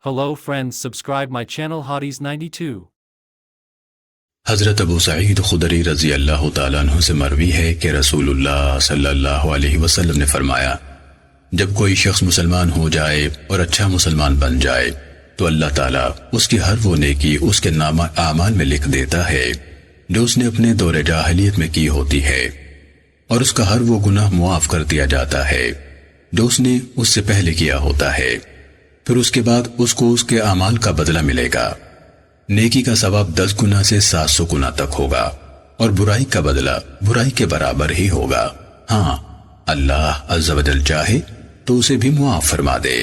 Hello friends, subscribe my channel Hotties 92. حضرت ابو سعید خدری رضی اللہ تعالیٰ عنہ سے مروی ہے کہ رسول اللہ صلی اللہ علیہ وسلم نے فرمایا، جب کوئی شخص مسلمان ہو جائے اور اچھا مسلمان بن جائے تو اللہ تعالیٰ اس کی ہر وہ نیکی اس کے نامہ اعمال میں لکھ دیتا ہے جو اس نے اپنے دور جاہلیت میں کی ہوتی ہے، اور اس کا ہر وہ گناہ معاف کر دیا جاتا ہے جو اس نے اس سے پہلے کیا ہوتا ہے۔ پھر اس کے بعد اس کو اس کے اعمال کا بدلہ ملے گا۔ نیکی کا ثواب 10 گنا سے 700 گنا تک ہوگا، اور برائی کا بدلہ برائی کے برابر ہی ہوگا۔ ہاں، اللہ عز و جل چاہے تو اسے بھی معاف فرما دے۔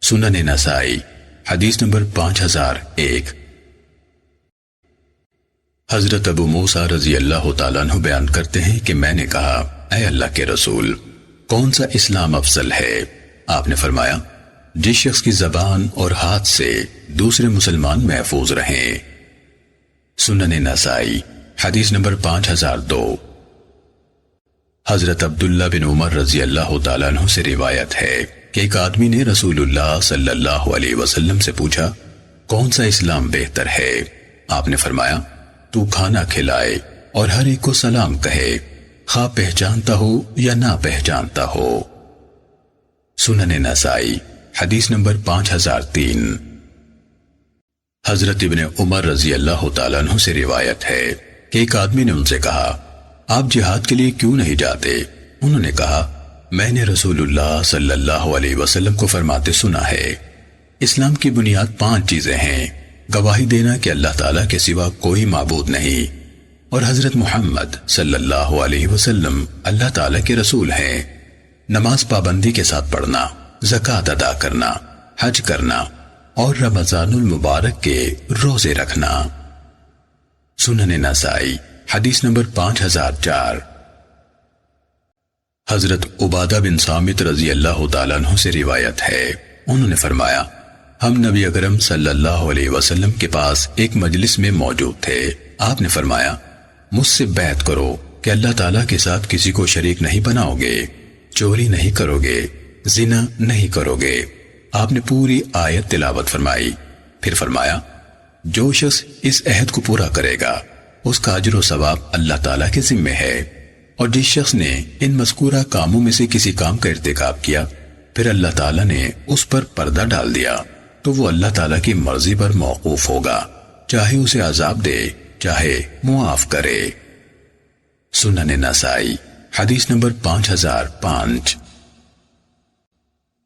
سنن نسائی حدیث نمبر 5001۔ حضرت ابو موسیٰ رضی اللہ تعالیٰ عنہ بیان کرتے ہیں کہ میں نے کہا، اے اللہ کے رسول، کون سا اسلام افضل ہے؟ آپ نے فرمایا، جس شخص کی زبان اور ہاتھ سے دوسرے مسلمان محفوظ رہیں۔ سنن نسائی حدیث نمبر 5002۔ حضرت عبداللہ بن عمر رضی اللہ تعالیٰ عنہ سے روایت ہے کہ ایک آدمی نے رسول اللہ صلی اللہ علیہ وسلم سے پوچھا، کون سا اسلام بہتر ہے؟ آپ نے فرمایا، تو کھانا کھلائے اور ہر ایک کو سلام کہے، خواہ پہچانتا ہو یا نہ پہچانتا ہو۔ سنن نسائی حدیث نمبر 5003۔ حضرت ابن عمر رضی اللہ تعالیٰ عنہ سے روایت ہے کہ ایک آدمی نے ان سے کہا، آپ جہاد کے لیے کیوں نہیں جاتے؟ انہوں نے کہا، میں نے رسول اللہ صلی اللہ علیہ وسلم کو فرماتے سنا ہے، اسلام کی بنیاد 5 چیزیں ہیں، گواہی دینا کہ اللہ تعالیٰ کے سوا کوئی معبود نہیں، اور حضرت محمد صلی اللہ علیہ وسلم اللہ تعالیٰ کے رسول ہیں، نماز پابندی کے ساتھ پڑھنا، زکوٰۃ ادا کرنا، حج کرنا، اور رمضان المبارک کے روزے رکھنا۔ سنن نسائی حدیث نمبر 5004۔ حضرت عبادہ بن صامت رضی اللہ تعالیٰ عنہ سے روایت ہے، انہوں نے فرمایا، ہم نبی اکرم صلی اللہ علیہ وسلم کے پاس ایک مجلس میں موجود تھے۔ آپ نے فرمایا، مجھ سے بیعت کرو کہ اللہ تعالیٰ کے ساتھ کسی کو شریک نہیں بناؤ گے، چوری نہیں کرو گے، زنا نہیں کرو گے۔ آپ نے پوری آیت تلاوت فرمائی، پھر فرمایا، جو شخص اس عہد کو پورا کرے گا اس کا اجر و ثواب اللہ تعالیٰ کے ذمہ ہے، اور جس شخص نے ان مذکورہ کاموں میں سے کسی کام کا ارتکاب کیا پھر اللہ تعالیٰ نے اس پر پردہ ڈال دیا تو وہ اللہ تعالیٰ کی مرضی پر موقوف ہوگا، چاہے اسے عذاب دے چاہے معاف کرے۔ سنن نسائی حدیث نمبر 5005۔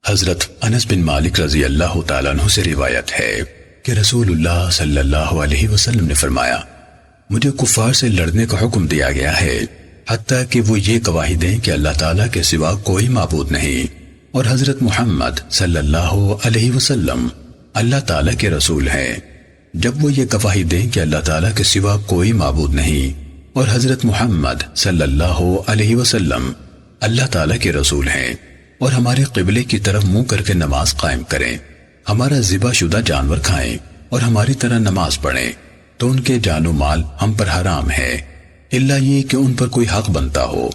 حضرت انس بن مالک رضی اللہ تعالیٰ عنہ سے روایت ہے کہ رسول اللہ صلی اللہ علیہ وسلم نے فرمایا، مجھے کفار سے لڑنے کا حکم دیا گیا ہے، حتیٰ کہ وہ یہ گواہی دیں کہ اللہ تعالیٰ کے سوا کوئی معبود نہیں، اور حضرت محمد صلی اللہ علیہ وسلم اللہ تعالیٰ کے رسول ہیں۔ جب وہ یہ گواہی دیں کہ اللہ تعالیٰ کے سوا کوئی معبود نہیں اور حضرت محمد صلی اللہ علیہ وسلم اللہ تعالیٰ کے رسول ہیں، اور ہمارے قبلے کی طرف منہ کر کے نماز قائم کریں، ہمارا ذبح شدہ جانور کھائیں اور ہماری طرح نماز پڑھیں، تو ان کے جان و مال ہم پر حرام ہے، الا یہ کہ ان پر کوئی حق بنتا ہو۔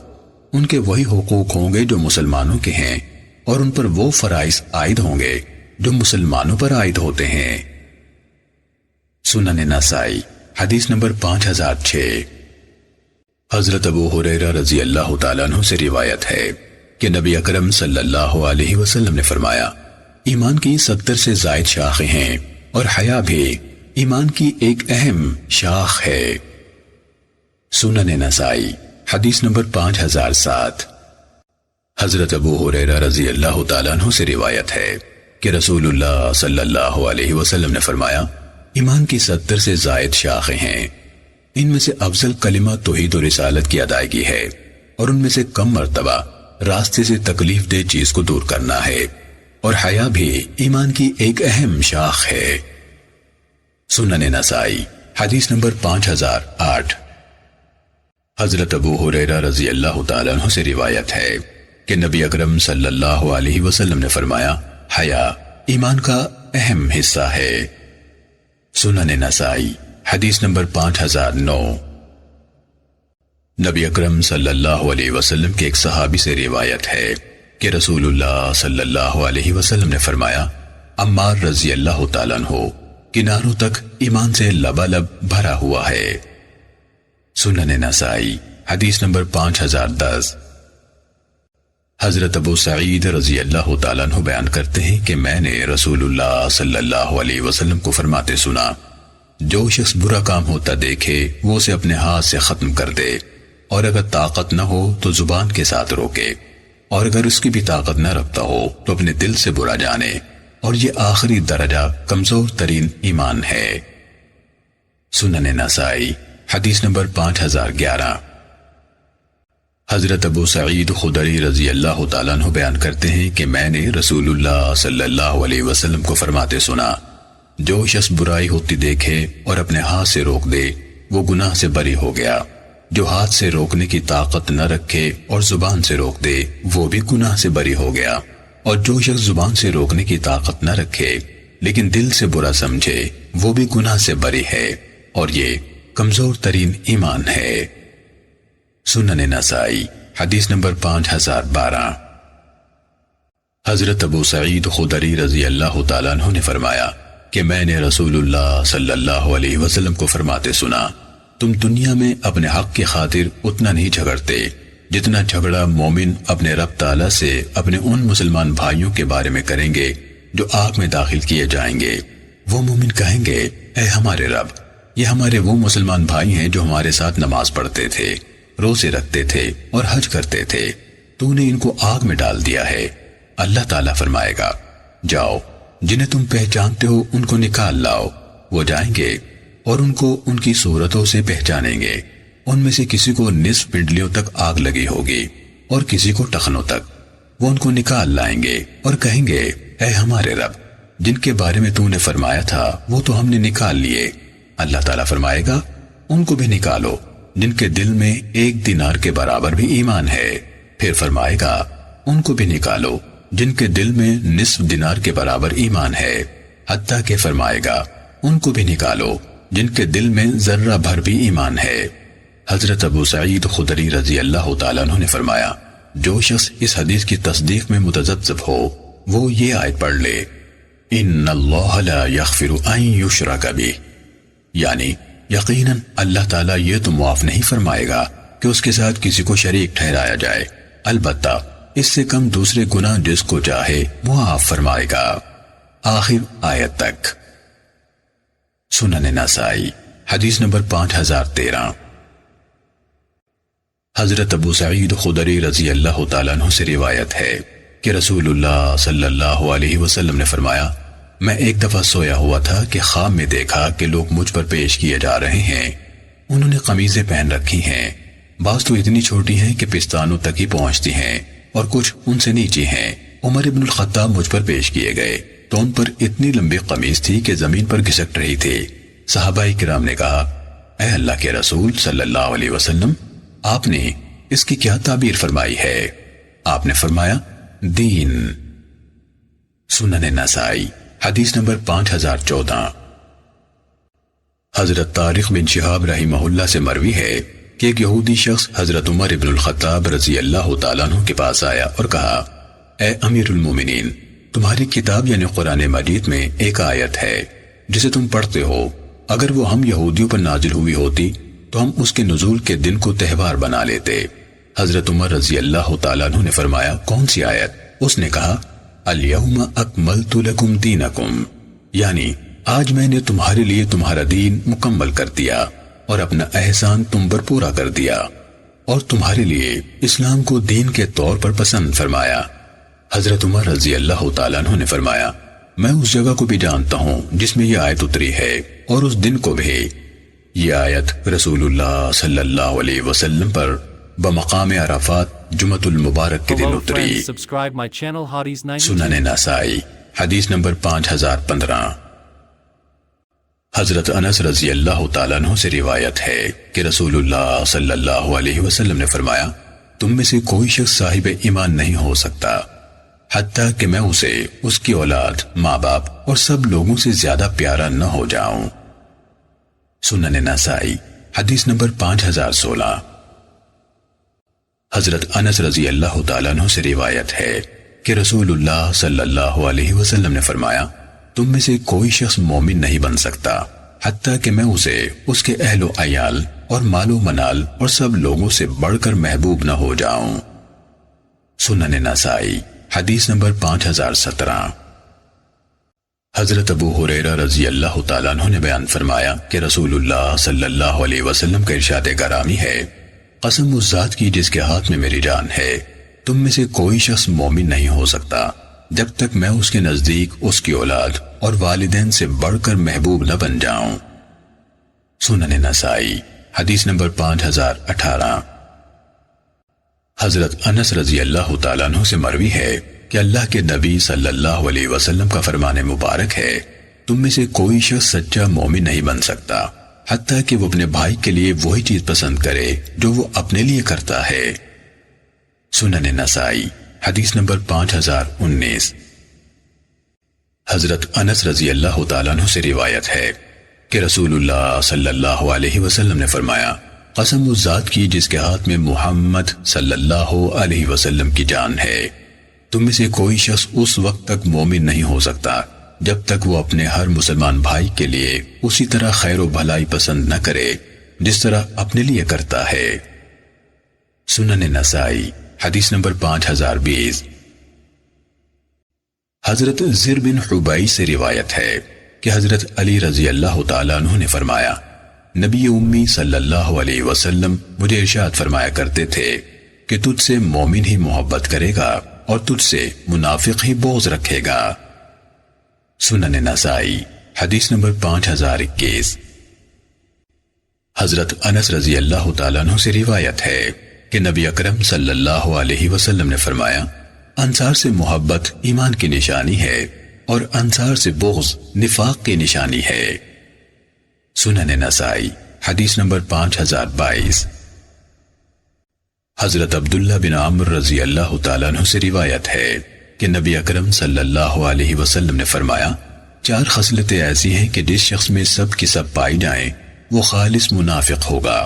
ان کے وہی حقوق ہوں گے جو مسلمانوں کے ہیں، اور ان پر وہ فرائض عائد ہوں گے جو مسلمانوں پر عائد ہوتے ہیں۔ سنن نسائی حدیث نمبر 5006۔ حضرت ابو ہریرہ رضی اللہ تعالیٰ عنہ سے روایت ہے کہ نبی اکرم صلی اللہ علیہ وسلم نے فرمایا، ایمان کی 70 سے زائد شاخیں ہیں، اور حیا بھی ایمان کی ایک اہم شاخ ہے۔ سنن نسائی حدیث نمبر 5007۔ حضرت ابو ہریرہ رضی اللہ تعالیٰ عنہ سے روایت ہے کہ رسول اللہ صلی اللہ علیہ وسلم نے فرمایا، ایمان کی 70 سے زائد شاخیں ہیں، ان میں سے افضل کلمہ توحید و رسالت کی ادائیگی ہے، اور ان میں سے کم مرتبہ راستے سے تکلیف دہ چیز کو دور کرنا ہے، اور حیا بھی ایمان کی ایک اہم شاخ ہے۔ سنن نسائی حدیث نمبر 5008۔ حضرت ابو ہریرہ رضی اللہ تعالیٰ عنہ سے روایت ہے کہ نبی اکرم صلی اللہ علیہ وسلم نے فرمایا، حیا ایمان کا اہم حصہ ہے۔ سنن نسائی حدیث نمبر 5009۔ نبی اکرم صلی اللہ علیہ وسلم کے ایک صحابی سے روایت ہے کہ رسول اللہ صلی اللہ علیہ وسلم نے فرمایا، عمار رضی اللہ تعالیٰ عنہ کناروں تک ایمان سے لبالب بھرا ہوا ہے۔ سنن نسائی حدیث نمبر 5010۔ حضرت ابو سعید رضی اللہ تعالیٰ عنہ بیان کرتے ہیں کہ میں نے رسول اللہ صلی اللہ علیہ وسلم کو فرماتے سنا، جو شخص برا کام ہوتا دیکھے وہ اسے اپنے ہاتھ سے ختم کر دے، اور اگر طاقت نہ ہو تو زبان کے ساتھ روکے، اور اگر اس کی بھی طاقت نہ رکھتا ہو تو اپنے دل سے برا جانے، اور یہ آخری درجہ کمزور ترین ایمان ہے۔ سنن نسائی حدیث نمبر 5011۔ حضرت ابو سعید خدری رضی اللہ تعالیٰ عنہ بیان کرتے ہیں کہ میں نے رسول اللہ صلی اللہ علیہ وسلم کو فرماتے سنا، جو شخص برائی ہوتی دیکھے اور اپنے ہاتھ سے روک دے وہ گناہ سے بری ہو گیا، جو ہاتھ سے روکنے کی طاقت نہ رکھے اور زبان سے روک دے وہ بھی گناہ سے بری ہو گیا، اور جو شخص زبان سے روکنے کی طاقت نہ رکھے لیکن دل سے برا سمجھے وہ بھی گناہ سے بری ہے، اور یہ کمزور ترین ایمان ہے۔ سنن نسائی حدیث نمبر 5012۔ حضرت ابو سعید خدری رضی اللہ تعالیٰ عنہ نے فرمایا کہ میں نے رسول اللہ صلی اللہ علیہ وسلم کو فرماتے سنا، تم دنیا میں اپنے حق کی خاطر اتنا نہیں جھگڑتے جتنا جھگڑا مومن اپنے رب تعالیٰ سے اپنے ان مسلمان بھائیوں کے بارے میں کریں گے جو آگ میں داخل کیے جائیں گے۔ وہ مومن کہیں گے، اے ہمارے رب، یہ ہمارے وہ مسلمان بھائی ہیں جو ہمارے ساتھ نماز پڑھتے تھے، روزے رکھتے تھے اور حج کرتے تھے، تو نے ان کو آگ میں ڈال دیا ہے۔ اللہ تعالیٰ فرمائے گا، جاؤ، جنہیں تم پہچانتے ہو ان کو نکال لاؤ۔ وہ جائیں گے اور ان کو ان کی صورتوں سے پہچانیں گے، ان میں سے کسی کو نصف پنڈلیوں تک آگ لگی ہوگی اور کسی کو ٹخنوں تک۔ وہ ان کو نکال لائیں گے اور کہیں گے، اے ہمارے رب، جن کے بارے میں تو نے فرمایا تھا وہ تو ہم نے نکال لیے۔ اللہ تعالیٰ فرمائے گا، ان کو بھی نکالو جن کے دل میں 1 دینار کے برابر بھی ایمان ہے۔ پھر فرمائے گا، ان کو بھی نکالو جن کے دل میں نصف دینار کے برابر ایمان ہے، حتیٰ کہ فرمائے گا، ان کو بھی نکالو جن کے دل میں ذرہ بھر بھی ایمان ہے۔ حضرت ابو سعید خدری رضی اللہ تعالیٰ عنہ نے فرمایا، جو شخص اس حدیث کی تصدیق میں متذبذب ہو وہ یہ آیت پڑھ لے، ان اللہ لا یغفر ان یشرک بہ، یعنی یقیناً اللہ تعالیٰ یہ تو معاف نہیں فرمائے گا کہ اس کے ساتھ کسی کو شریک ٹھہرایا جائے، البتہ اس سے کم دوسرے گناہ جس کو چاہے معاف فرمائے گا، آخر آیت تک۔ سنن نسائی حدیث نمبر 5013۔ حضرت ابو سعید خدری رضی اللہ تعالیٰ عنہ سے روایت ہے کہ رسول اللہ صلی اللہ علیہ وسلم نے فرمایا، میں ایک دفعہ سویا ہوا تھا کہ خواب میں دیکھا کہ لوگ مجھ پر پیش کیے جا رہے ہیں، انہوں نے قمیضیں پہن رکھی ہیں، بعض تو اتنی چھوٹی ہیں کہ پستانوں تک ہی پہنچتی ہیں اور کچھ ان سے نیچی ہیں۔ عمر ابن الخطاب مجھ پر پیش کیے گئے تو ان پر اتنی لمبی قمیض تھی کہ زمین پر گھسٹ رہی تھی۔ صحابہ کرام نے کہا، اے اللہ کے رسول صلی اللہ علیہ وسلم، آپ نے اس کی کیا تعبیر فرمائی ہے؟ آپ نے فرمایا، دین۔ سنن نسائی حدیث نمبر 5014۔ حضرت طارق بن شہاب رحمہ اللہ سے مروی ہے کہ ایک یہودی شخص حضرت عمر ابن الخطاب رضی اللہ تعالیٰ عنہ کے پاس آیا اور کہا، اے امیر المومنین، تمہاری کتاب یعنی قرآن مجید میں ایک آیت ہے جسے تم پڑھتے ہو، اگر وہ ہم یہودیوں پر نازل ہوئی ہوتی تو ہم اس کے نزول کے دن کو تہوار بنا لیتے۔ حضرت عمر رضی اللہ تعالیٰ عنہ نے فرمایا، کون سی آیت؟ اس نے کہا، الیوم اکملت لکم دینکم، یعنی آج میں نے تمہارے لیے تمہارا دین مکمل کر دیا اور اپنا احسان تم پر پورا کر دیا، اور تمہارے لیے اسلام کو دین کے طور پر پسند فرمایا۔ حضرت عمر رضی اللہ تعالیٰ عنہ نے فرمایا، میں اس جگہ کو بھی جانتا ہوں جس میں یہ آیت اتری ہے اور اس دن کو بھی۔ یہ آیت رسول اللہ صلی اللہ علیہ وسلم پر بمقام عرفات جمعۃ المبارک کے دن Hello اتری۔ friends, subscribe my channel Hotties 92. سنن نسائی حدیث نمبر 5015۔ حضرت انس رضی اللہ تعالیٰ عنہ سے روایت ہے کہ رسول اللہ صلی اللہ علیہ وسلم نے فرمایا، تم میں سے کوئی شخص صاحب ایمان نہیں ہو سکتا حتیٰ کہ میں اسے اس کی اولاد، ماں باپ اور سب لوگوں سے زیادہ پیارا نہ ہو جاؤں۔ سنن نسائی حدیث نمبر 5016۔ حضرت انس رضی اللہ تعالیٰ عنہ سے روایت ہے کہ رسول اللہ صلی اللہ علیہ وسلم نے فرمایا، تم میں سے کوئی شخص مومن نہیں بن سکتا حتیٰ کہ میں اسے اس کے اہل و عیال اور مال و منال اور سب لوگوں سے بڑھ کر محبوب نہ ہو جاؤں۔ سنن نسائی حدیث نمبر 5017۔ حضرت ابو ہریرہ رضی اللہ تعالیٰ عنہ نے بیان فرمایا کہ رسول اللہ صلی اللہ علیہ وسلم کا ارشاد گرامی ہے، قسم اس ذات کی جس کے ہاتھ میں میری جان ہے، تم میں سے کوئی شخص مومن نہیں ہو سکتا جب تک میں اس کے نزدیک اس کی اولاد اور والدین سے بڑھ کر محبوب نہ بن جاؤں۔ سنن نسائی حدیث نمبر 5018۔ حضرت انس رضی اللہ تعالیٰ عنہ سے مروی ہے کہ اللہ کے نبی صلی اللہ علیہ وسلم کا فرمان مبارک ہے، تم میں سے کوئی شخص سچا مومن نہیں بن سکتا حتیٰ کہ وہ اپنے بھائی کے لیے وہی چیز پسند کرے جو وہ اپنے لیے کرتا ہے۔ سنن نسائی حدیث نمبر 5019۔ حضرت انس رضی اللہ تعالیٰ عنہ سے روایت ہے کہ رسول اللہ صلی اللہ علیہ وسلم نے فرمایا، قسم اس ذات کی جس کے ہاتھ میں محمد صلی اللہ علیہ وسلم کی جان ہے، تم میں سے کوئی شخص اس وقت تک مومن نہیں ہو سکتا جب تک وہ اپنے ہر مسلمان بھائی کے لیے اسی طرح خیر و بھلائی پسند نہ کرے جس طرح اپنے لیے کرتا ہے۔ سنن نسائی حدیث نمبر 5020۔ حضرت زر بن حبائی سے روایت ہے کہ حضرت علی رضی اللہ تعالیٰ عنہ نے فرمایا، نبی امی صلی اللہ علیہ وسلم مجھے ارشاد فرمایا کرتے تھے کہ تجھ سے مومن ہی محبت کرے گا اور تجھ سے منافق ہی بغض رکھے گا۔ سنن نسائی حدیث نمبر 5021۔ حضرت انس رضی اللہ تعالیٰ عنہ سے روایت ہے کہ نبی اکرم صلی اللہ علیہ وسلم نے فرمایا، انصار سے محبت ایمان کی نشانی ہے اور انصار سے بغض نفاق کی نشانی ہے۔ سنن نسائی حدیث نمبر 5022۔ حضرت عبداللہ بن عمر رضی اللہ تعالیٰ عنہ سے روایت ہے کہ نبی اکرم صلی اللہ علیہ وسلم نے فرمایا، 4 خصلتیں ایسی ہیں کہ جس شخص میں سب کی سب پائی جائیں وہ خالص منافق ہوگا،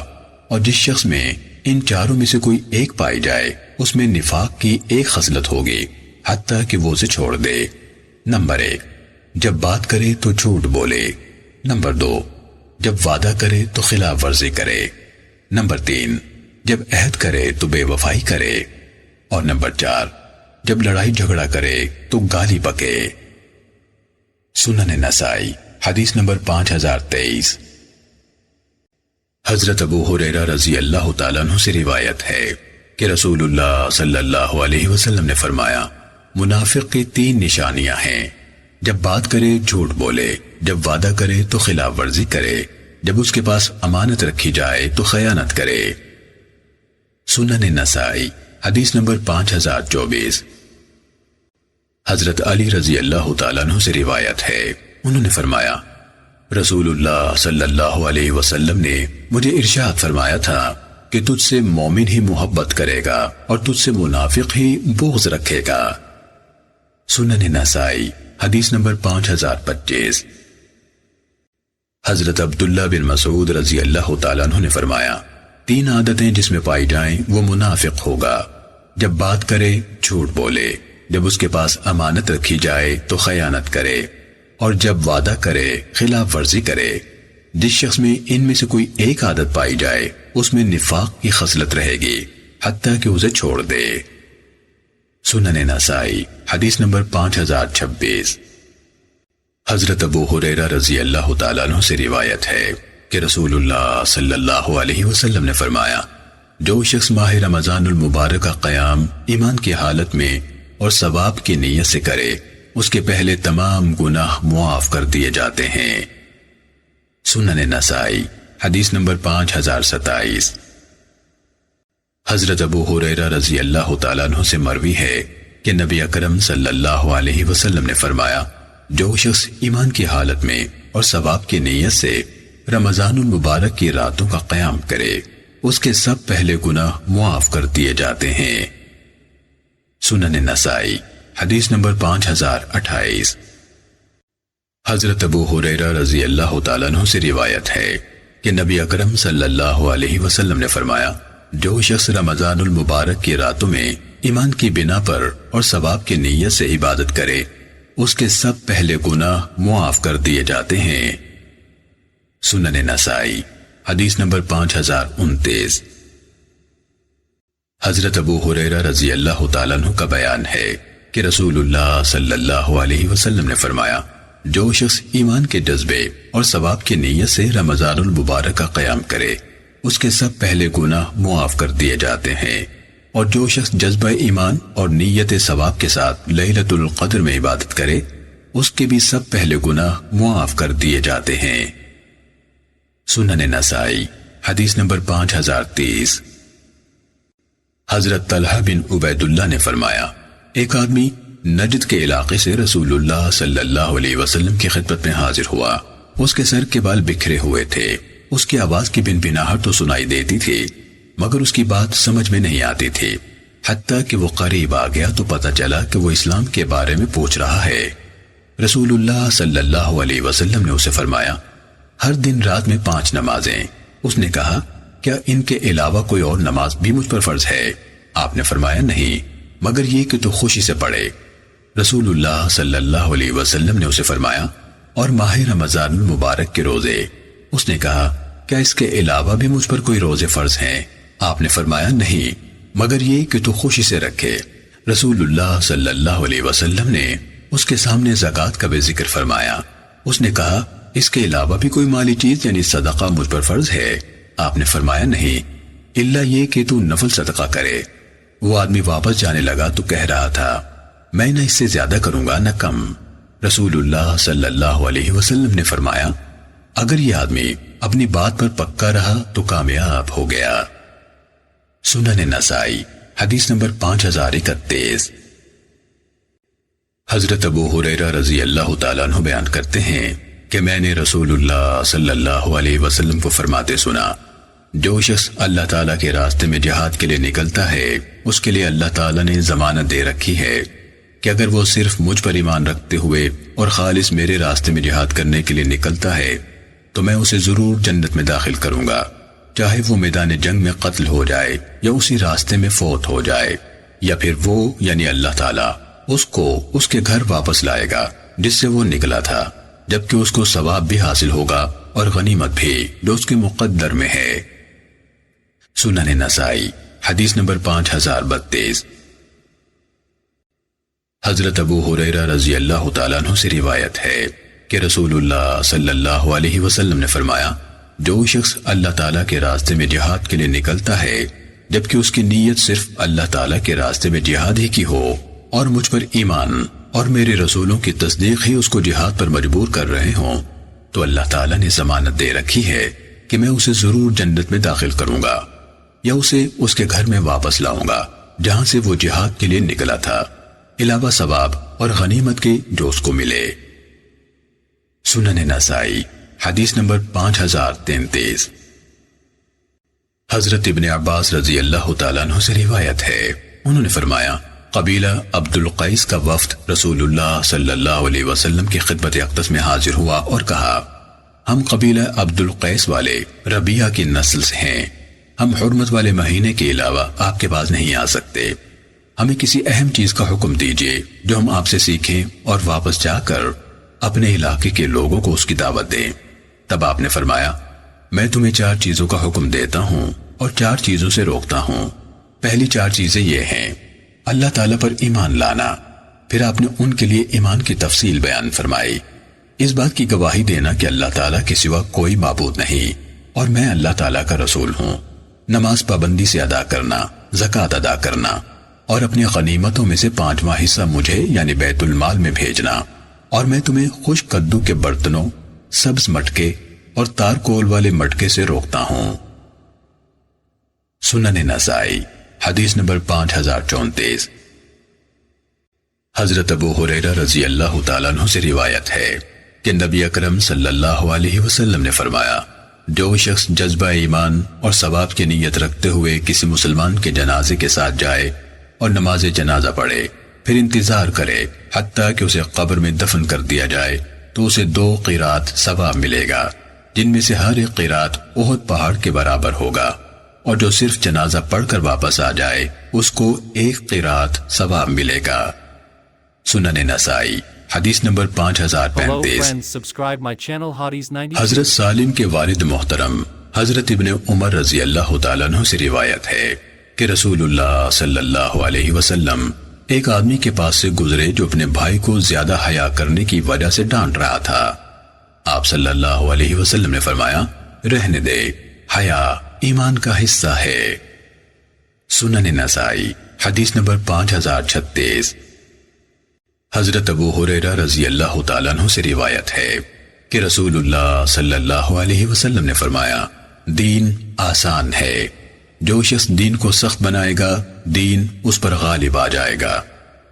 اور جس شخص میں ان 4 میں سے کوئی ایک پائی جائے اس میں نفاق کی ایک خصلت ہوگی حتیٰ کہ وہ اسے چھوڑ دے۔ نمبر 1، جب بات کرے تو جھوٹ بولے۔ نمبر 2، جب وعدہ کرے تو خلاف ورزی کرے۔ نمبر 3، جب عہد کرے تو بے وفائی کرے۔ اور نمبر 4، جب لڑائی جھگڑا کرے تو گالی بکے۔ سنن نسائی حدیث نمبر 5023۔ حضرت ابو ہریرہ رضی اللہ تعالیٰ عنہ سے روایت ہے کہ رسول اللہ صلی اللہ علیہ وسلم نے فرمایا، منافق کی 3 نشانیاں ہیں، جب بات کرے جھوٹ بولے، جب وعدہ کرے تو خلاف ورزی کرے، جب اس کے پاس امانت رکھی جائے تو خیانت کرے۔ سنن نسائی حدیث نمبر 5024۔ حضرت علی رضی اللہ تعالیٰ عنہ سے روایت ہے، انہوں نے فرمایا، رسول اللہ صلی اللہ علیہ وسلم نے مجھے ارشاد فرمایا تھا کہ تجھ سے مومن ہی محبت کرے گا اور تجھ سے منافق ہی بغض رکھے گا۔ سنن نسائی حدیث نمبر 5025۔ حضرت عبداللہ بن مسعود رضی اللہ تعالیٰ عنہ نے فرمایا، 3 عادتیں جس میں پائی جائیں وہ منافق ہوگا، جب بات کرے جھوٹ بولے، جب اس کے پاس امانت رکھی جائے تو خیانت کرے، اور جب وعدہ کرے خلاف ورزی کرے۔ جس شخص میں ان میں سے کوئی ایک عادت پائی جائے اس میں نفاق کی خصلت رہے گی حتیٰ کہ اسے چھوڑ دے۔ سنن نسائی حدیث نمبر 5026۔ حضرت ابو ہریرہ رضی اللہ تعالیٰ عنہ سے روایت ہے کہ رسول اللہ صلی اللہ علیہ وسلم نے فرمایا، جو شخص ماہ رمضان المبارک کا قیام ایمان کی حالت میں اور ثواب کی نیت سے کرے، اس کے پہلے تمام گناہ معاف کر دیے جاتے ہیں۔ سنن نسائی حدیث نمبر 5027۔ حضرت ابو ہریرہ رضی اللہ تعالیٰ عنہ سے مروی ہے کہ نبی اکرم صلی اللہ علیہ وسلم نے فرمایا، جو شخص ایمان کی حالت میں اور ثواب کی نیت سے رمضان المبارک کی راتوں کا قیام کرے، اس کے سب پہلے گناہ معاف کر دیے جاتے ہیں۔ سنن نسائی حدیث نمبر 5028۔ حضرت ابو ہریرہ رضی اللہ تعالیٰ عنہ سے روایت ہے کہ نبی اکرم صلی اللہ علیہ وسلم نے فرمایا، جو شخص رمضان المبارک کی راتوں میں ایمان کی بنا پر اور ثواب کی نیت سے عبادت کرے، اس کے سب پہلے گناہ معاف کر دیے جاتے ہیں۔ سنن نسائی حدیث نمبر 5029۔ حضرت ابو ہریرہ رضی اللہ تعالیٰ عنہ کا بیان ہے کہ رسول اللہ صلی اللہ علیہ وسلم نے فرمایا، جو شخص ایمان کے جذبے اور ثواب کی نیت سے رمضان المبارک کا قیام کرے اس کے سب پہلے گناہ معاف کر دیے جاتے ہیں، اور جو شخص جذبہ ایمان اور نیت ثواب کے ساتھ لیلۃ القدر میں عبادت کرے اس کے بھی سب پہلے گناہ معاف کر دیے جاتے ہیں۔ سنن نسائی حدیث نمبر 5030۔ حضرت طلحہ بن عبید اللہ نے فرمایا، ایک آدمی نجد کے علاقے سے رسول اللہ صلی اللہ علیہ وسلم کی خدمت میں حاضر ہوا۔ اس کے سر کے بال بکھرے ہوئے تھے، اس کی آواز کی بنبناہٹ تو سنائی دیتی تھی مگر اس کی بات سمجھ میں نہیں آتی تھی، حتیٰ کہ وہ قریب آ گیا تو پتہ چلا کہ وہ اسلام کے بارے میں پوچھ رہا ہے۔ رسول اللہ صلی اللہ علیہ وسلم نے اسے فرمایا، ہر دن رات میں 5 نمازیں۔ اس نے کہا، کیا ان کے علاوہ کوئی اور نماز بھی مجھ پر فرض ہے؟ آپ نے فرمایا، نہیں، مگر یہ کہ تو خوشی سے پڑھے۔ رسول اللہ صلی اللہ علیہ وسلم نے اسے فرمایا، اور ماہ رمضان المبارک کے روزے؟ اس نے کہا، کیا اس کے علاوہ بھی مجھ پر کوئی روزے فرض ہیں؟ آپ نے فرمایا، نہیں، مگر یہ کہ تو خوشی سے رکھے۔ رسول اللہ صلی اللہ علیہ وسلم نے اس کے سامنے زکوٰۃ کا بھی ذکر فرمایا۔ اس نے کہا، اس کے علاوہ بھی کوئی مالی چیز یعنی صدقہ مجھ پر فرض ہے؟ آپ نے فرمایا، نہیں، الا یہ کہ تو نفل صدقہ کرے۔ وہ آدمی واپس جانے لگا تو کہہ رہا تھا، میں نہ اس سے زیادہ کروں گا نہ کم۔ رسول اللہ صلی اللہ علیہ وسلم نے فرمایا، اگر یہ آدمی اپنی بات پر پکا رہا تو کامیاب ہو گیا۔ سنن نسائی حدیث نمبر 5031۔ حضرت ابو ہریرہ رضی اللہ تعالیٰ عنہ بیان کرتے ہیں کہ میں نے رسول اللہ صلی اللہ علیہ وسلم کو فرماتے سنا، جو شخص اللہ تعالیٰ کے راستے میں جہاد کے لیے نکلتا ہے اس کے لیے اللہ تعالیٰ نے ضمانت دے رکھی ہے کہ اگر وہ صرف مجھ پر ایمان رکھتے ہوئے اور خالص میرے راستے میں جہاد کرنے کے لیے نکلتا ہے تو میں اسے ضرور جنت میں داخل کروں گا، چاہے وہ میدان جنگ میں قتل ہو جائے یا اسی راستے میں فوت ہو جائے، یا پھر وہ یعنی اللہ تعالیٰ اس کو اس کے گھر واپس لائے گا جس سے وہ نکلا تھا، جبکہ اس کو ثواب بھی حاصل ہوگا اور غنیمت بھی جو اس کے مقدر میں ہے۔ سنن نسائی حدیث نمبر 5032۔ حضرت ابو ہریرہ رضی اللہ تعالیٰ عنہ سے روایت ہے کہ رسول اللہ صلی اللہ علیہ وسلم نے فرمایا، جو شخص اللہ تعالیٰ کے راستے میں جہاد کے لیے نکلتا ہے جبکہ اس کی نیت صرف اللہ تعالیٰ کے راستے میں جہاد ہی کی ہو اور مجھ پر ایمان اور میرے رسولوں کی تصدیق ہی اس کو جہاد پر مجبور کر رہے ہوں، تو اللہ تعالیٰ نے ضمانت دے رکھی ہے کہ میں اسے ضرور جنت میں داخل کروں گا یا اسے اس کے گھر میں واپس لاؤں گا جہاں سے وہ جہاد کے لیے نکلا تھا، علاوہ ثواب اور غنیمت کے جو اس کو ملے۔ سنن نسائی حدیث نمبر 5033۔ حضرت ابن عباس رضی اللہ تعالیٰ عنہ سے روایت ہے، انہوں نے فرمایا، قبیلہ عبد القیس کا وفد رسول اللہ صلی اللہ علیہ وسلم کی خدمت اقدس میں حاضر ہوا اور کہا، ہم قبیلہ عبد القیس والے ربیعہ کی نسل سے ہیں، ہم حرمت والے مہینے کے علاوہ آپ کے پاس نہیں آ سکتے، ہمیں کسی اہم چیز کا حکم دیجئے جو ہم آپ سے سیکھیں اور واپس جا کر اپنے علاقے کے لوگوں کو اس کی دعوت دیں۔ تب آپ نے فرمایا، میں تمہیں 4 چیزوں کا حکم دیتا ہوں اور 4 چیزوں سے روکتا ہوں۔ پہلی 4 چیزیں یہ ہیں، اللہ تعالیٰ پر ایمان لانا۔ پھر آپ نے ان کے لیے ایمان کی تفصیل بیان فرمائی، اس بات کی گواہی دینا کہ اللہ تعالیٰ کے سوا کوئی معبود نہیں اور میں اللہ تعالیٰ کا رسول ہوں، نماز پابندی سے ادا کرنا، زکوٰۃ ادا کرنا، اور اپنی غنیمتوں میں سے 5واں حصہ مجھے یعنی بیت المال میں بھیجنا، اور میں تمہیں خشک کدو کے برتنوں، سبز مٹکے اور تار کول والے مٹکے سے روکتا ہوں۔ سنن نسائی حدیث نمبر 5034۔ حضرت ابو ہریرہ رضی اللہ تعالیٰ عنہ سے روایت ہے کہ نبی اکرم صلی اللہ علیہ وسلم نے فرمایا، جو شخص جذبہ ایمان اور ثواب کی نیت رکھتے ہوئے کسی مسلمان کے جنازے کے ساتھ جائے اور نماز جنازہ پڑھے، پھر انتظار کرے حتیٰ کہ اسے قبر میں دفن کر دیا جائے، تو اسے 2 قیرات ثواب ملے گا، جن میں سے ہر ایک قیرات احد پہاڑ کے برابر ہوگا، اور جو صرف جنازہ پڑھ کر واپس آ جائے اس کو 1 قیرات ثواب ملے گا۔ سنن نسائی حدیث number Hello 5035. friends, subscribe my channel Hotties 92. حضرت سالم کے والد محترم حضرت ابن عمر رضی اللہ تعالیٰ عنہ سے روایت ہے کہ رسول اللہ صلی اللہ علیہ وسلم ایک آدمی کے پاس سے گزرے جو اپنے بھائی کو زیادہ حیا کرنے کی وجہ سے ڈانٹ رہا تھا۔ آپ صلی اللہ علیہ وسلم نے فرمایا، رہنے دے، حیا ایمان کا حصہ ہے۔ سنن نسائی حدیث نمبر 5036۔ حضرت ابو ہریرہ رضی اللہ تعالیٰ عنہ سے روایت ہے کہ رسول اللہ صلی اللہ علیہ وسلم نے فرمایا، دین آسان ہے، جو شخص دین کو سخت بنائے گا دین اس پر غالب آ جائے گا،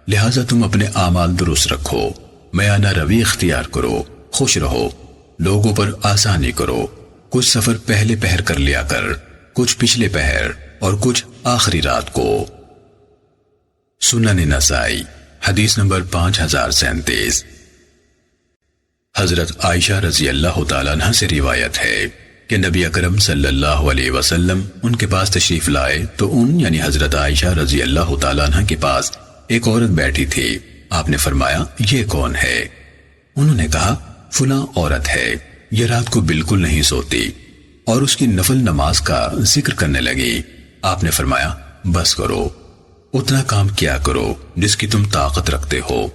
لہٰذا تم اپنے اعمال درست رکھو، میانہ روی اختیار کرو، خوش رہو، لوگوں پر آسانی کرو، کچھ سفر پہلے پہر کر لیا کر، کچھ پچھلے پہر اور کچھ آخری رات کو۔ سنن نسائی حدیث نمبر 5037۔ حضرت عائشہ رضی اللہ تعالیٰ عنہ سے روایت ہے کہ نبی اکرم صلی اللہ علیہ وسلم ان کے پاس تشریف لائے تو ان یعنی حضرت عائشہ رضی اللہ تعالیٰ عنہ کے پاس ایک عورت بیٹھی تھی۔ آپ نے فرمایا، یہ کون ہے؟ انہوں نے کہا، فلاں عورت ہے، یہ رات کو بالکل نہیں سوتی، اور اس کی نفل نماز کا ذکر کرنے لگی۔ آپ نے فرمایا، بس کرو، اتنا کام کیا کرو جس کی تم طاقت رکھتے ہو،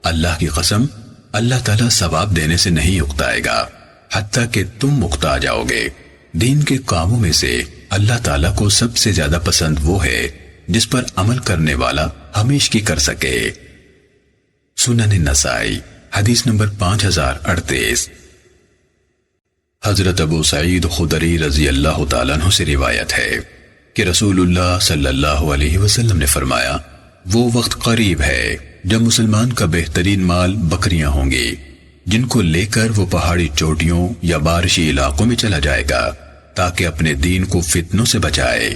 اللہ کی قسم اللہ تعالیٰ ثواب دینے سے نہیں اکتائے گا حتیٰ کہ تم اکتا جاؤ گے۔ دین کے کاموں میں سے اللہ تعالیٰ کو سب سے زیادہ پسند وہ ہے جس پر عمل کرنے والا ہمیشہ کر سکے۔ سنن نسائی حدیث نمبر 5038۔ حضرت ابو سعید خدری رضی اللہ تعالیٰ عنہ سے روایت ہے کہ رسول اللہ صلی اللہ علیہ وسلم نے فرمایا، وہ وقت قریب ہے جب مسلمان کا بہترین مال بکریاں ہوں گی، جن کو لے کر وہ پہاڑی چوٹیوں یا بارشی علاقوں میں چلا جائے گا تاکہ اپنے دین کو فتنوں سے بچائے۔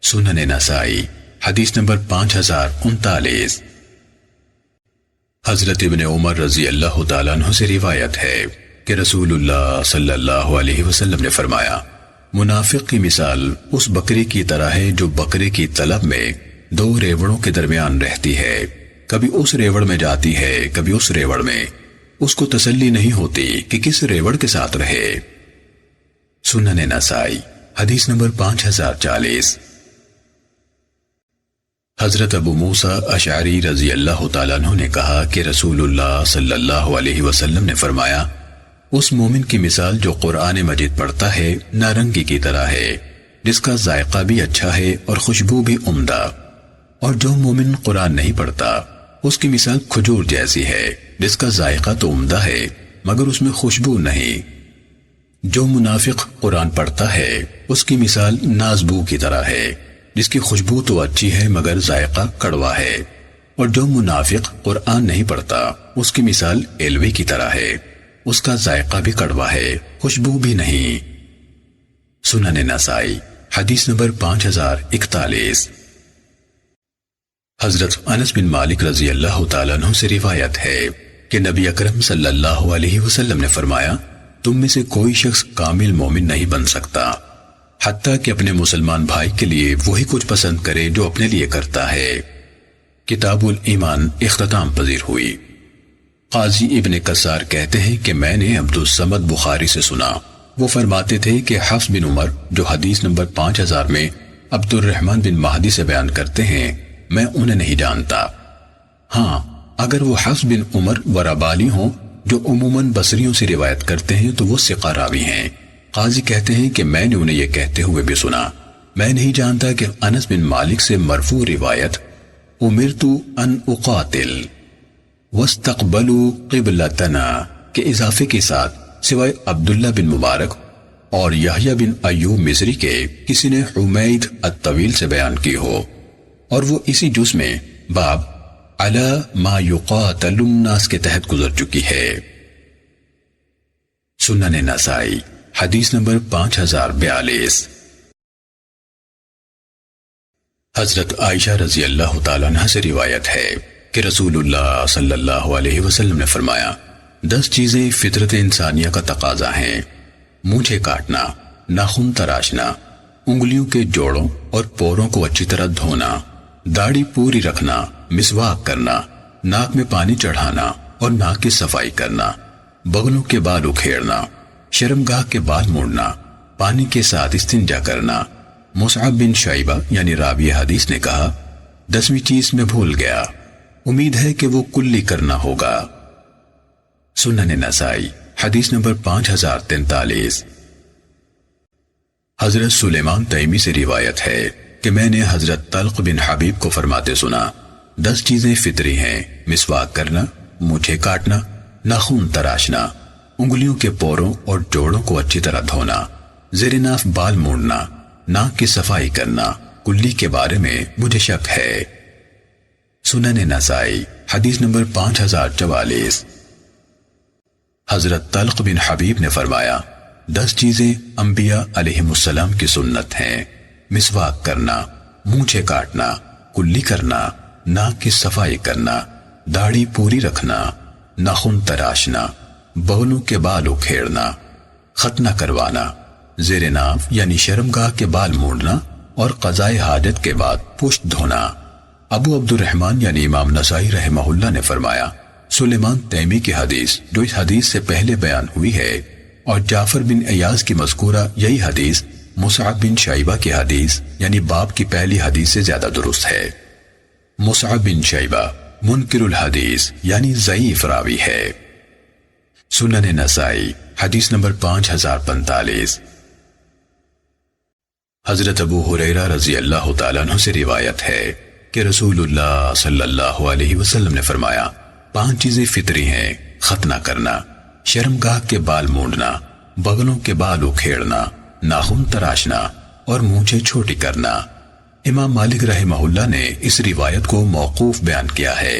سنن نسائی حدیث نمبر 5039۔ حضرت ابن عمر رضی اللہ تعالیٰ عنہ سے روایت ہے کہ رسول اللہ صلی اللہ علیہ وسلم نے فرمایا، منافق کی مثال اس بکری کی طرح ہے جو بکری کی طلب میں دو ریوڑوں کے درمیان رہتی ہے، کبھی اس ریوڑ میں جاتی ہے کبھی اس ریوڑ میں، اس کو تسلی نہیں ہوتی کہ کس ریوڑ کے ساتھ رہے۔ سنن نسائی حدیث نمبر 5040۔ حضرت ابو موسیٰ اشعری رضی اللہ تعالیٰ عنہ نے کہا کہ رسول اللہ صلی اللہ علیہ وسلم نے فرمایا، اس مومن کی مثال جو قرآن مجید پڑھتا ہے نارنگی کی طرح ہے، جس کا ذائقہ بھی اچھا ہے اور خوشبو بھی عمدہ، اور جو مومن قرآن نہیں پڑھتا اس کی مثال کھجور جیسی ہے، جس کا ذائقہ تو عمدہ ہے مگر اس میں خوشبو نہیں۔ جو منافق قرآن پڑھتا ہے اس کی مثال نازبو کی طرح ہے، جس کی خوشبو تو اچھی ہے مگر ذائقہ کڑوا ہے، اور جو منافق قرآن نہیں پڑھتا اس کی مثال ایلوے کی طرح ہے، اس کا ذائقہ بھی کڑوا ہے، خوشبو بھی نہیں۔ سنن نسائی حدیث نمبر 5041۔ حضرت انس بن مالک رضی اللہ تعالیٰ عنہ سے روایت ہے کہ نبی اکرم صلی اللہ علیہ وسلم نے فرمایا، تم میں سے کوئی شخص کامل مومن نہیں بن سکتا حتیٰ کہ اپنے مسلمان بھائی کے لیے وہی کچھ پسند کرے جو اپنے لیے کرتا ہے۔ کتاب الایمان اختتام پذیر ہوئی۔ قاضی ابن کسار کہتے ہیں کہ میں نے عبد الصمد بخاری سے سنا، وہ فرماتے تھے کہ حفص بن عمر جو حدیث نمبر 5000 میں عبد الرحمن بن مہدی سے بیان کرتے ہیں، میں انہیں نہیں جانتا۔ ہاں اگر وہ حفص بن عمر ورابالی ہوں جو عموماً بصریوں سے روایت کرتے ہیں تو وہ ثقہ راوی ہیں۔ قاضی کہتے ہیں کہ میں نے انہیں یہ کہتے ہوئے بھی سنا، میں نہیں جانتا کہ انس بن مالک سے مرفوع روایت امرت ان اقاتل واستقبلوا قبلتنا کے اضافے کے ساتھ سوائے عبداللہ بن مبارک اور یحییٰ بن ایوب مصری کے کسی نے حمید الطویل سے بیان کی ہو، اور وہ اسی جز میں باب علی ما یقاتل الناس کے تحت گزر چکی ہے۔ سنن نسائی حدیث نمبر 5042۔ حضرت عائشہ رضی اللہ تعالیٰ عنہ سے روایت ہے کہ رسول اللہ صلی اللہ علیہ وسلم نے فرمایا، 10 چیزیں فطرت انسانیہ کا تقاضا ہیں، مونچھیں کاٹنا، ناخن تراشنا، انگلیوں کے جوڑوں اور پوروں کو اچھی طرح دھونا، داڑھی پوری رکھنا، مسواک کرنا، ناک میں پانی چڑھانا اور ناک کی صفائی کرنا، بغلوں کے بال اکھیڑنا، شرمگاہ کے بال موڑنا، پانی کے ساتھ استنجا کرنا۔ مصعب بن شیبہ یعنی راوی حدیث نے کہا 10ویں چیز میں بھول گیا، امید ہے کہ وہ کلی کرنا ہوگا۔ سنن نسائی حدیث نمبر 5043۔ حضرت سلیمان تیمی سے روایت ہے کہ میں نے حضرت طلق بن حبیب کو فرماتے سنا 10 چیزیں فطری ہیں، مسواک کرنا، مونچھیں کاٹنا، ناخن تراشنا، انگلیوں کے پوروں اور جوڑوں کو اچھی طرح دھونا، زیر ناف بال موڑنا، ناک کی صفائی کرنا، کلی کے بارے میں مجھے شک ہے۔ سنن نسائی حدیث نمبر 5044۔ حضرت طلق بن حبیب نے فرمایا 10 چیزیں انبیاء علیہم السلام کی سنت ہیں، مسواک کرنا، مونچھیں کاٹنا، کلی کرنا، ناک کی صفائی کرنا، داڑھی پوری رکھنا، ناخن تراشنا، بغلوں کے بال اکھیڑنا، ختنہ کروانا، زیر ناف یعنی شرمگاہ کے بال موڑنا اور قضائے حاجت کے بعد پشت دھونا۔ ابو عبد الرحمن یعنی امام نسائی رحمہ اللہ نے فرمایا سلیمان تیمی کی حدیث جو اس حدیث سے پہلے بیان ہوئی ہے اور جعفر بن ایاز کی مذکورہ یہی حدیث مصعب بن شیبہ کی حدیث یعنی باب کی پہلی حدیث سے زیادہ درست ہے۔ مصعب بن شیبہ منکر الحدیث یعنی ضعیف راوی ہے۔ سنن نسائی حدیث نمبر 5045۔ حضرت ابو ہریرہ رضی اللہ تعالیٰ عنہ سے روایت ہے کہ رسول اللہ صلی اللہ علیہ وسلم نے فرمایا 5 چیزیں فطری ہیں، ختنہ کرنا، شرمگاہ کے بال موڑنا، بغلوں کے بال اکھیڑنا، ناخن تراشنا اور مونچھیں چھوٹی کرنا۔ امام مالک رحمہ اللہ نے اس روایت کو موقوف بیان کیا ہے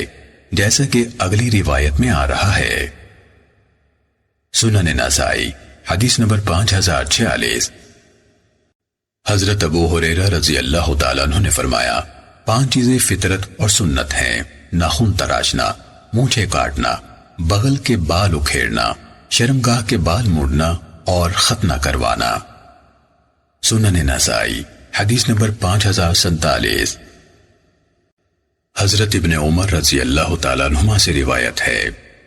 جیسا کہ اگلی روایت میں آ رہا ہے۔ سنن نسائی حدیث نمبر 5046۔ حضرت ابو ہریرہ رضی اللہ تعالیٰ عنہ نے فرمایا 5 چیزیں فطرت اور سنت ہیں، ناخن تراشنا، مونچھیں کاٹنا، بغل کے بال اکھیڑنا، شرمگاہ کے بال موڑنا اور ختنہ کروانا۔ سنن نسائی حدیث نمبر 5047۔ حضرت ابن عمر رضی اللہ تعالیٰ عنہما سے روایت ہے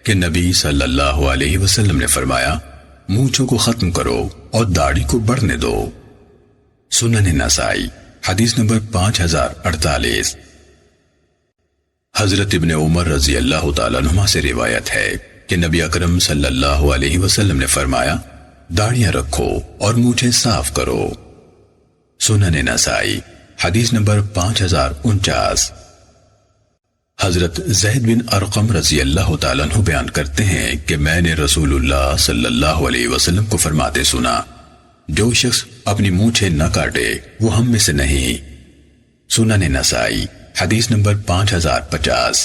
کہ نبی صلی اللہ علیہ وسلم نے فرمایا مونچھوں کو ختم کرو اور داڑھی کو بڑھنے دو۔ سنن نسائی حدیث نمبر 5048۔ حضرت ابن عمر رضی اللہ تعالیٰ عنہما سے روایت ہے کہ نبی اکرم صلی اللہ علیہ وسلم نے فرمایا داڑیاں رکھو اور مونچھیں صاف کرو۔ سنن نسائی حدیث نمبر 5049۔ حضرت زید بن ارقم رضی اللہ تعالیٰ عنہ بیان کرتے ہیں کہ میں نے رسول اللہ صلی اللہ علیہ وسلم کو فرماتے سنا جو شخص اپنی مونچھیں نہ کاٹے وہ ہم میں سے نہیں۔ سنن نسائی حدیث نمبر 5050۔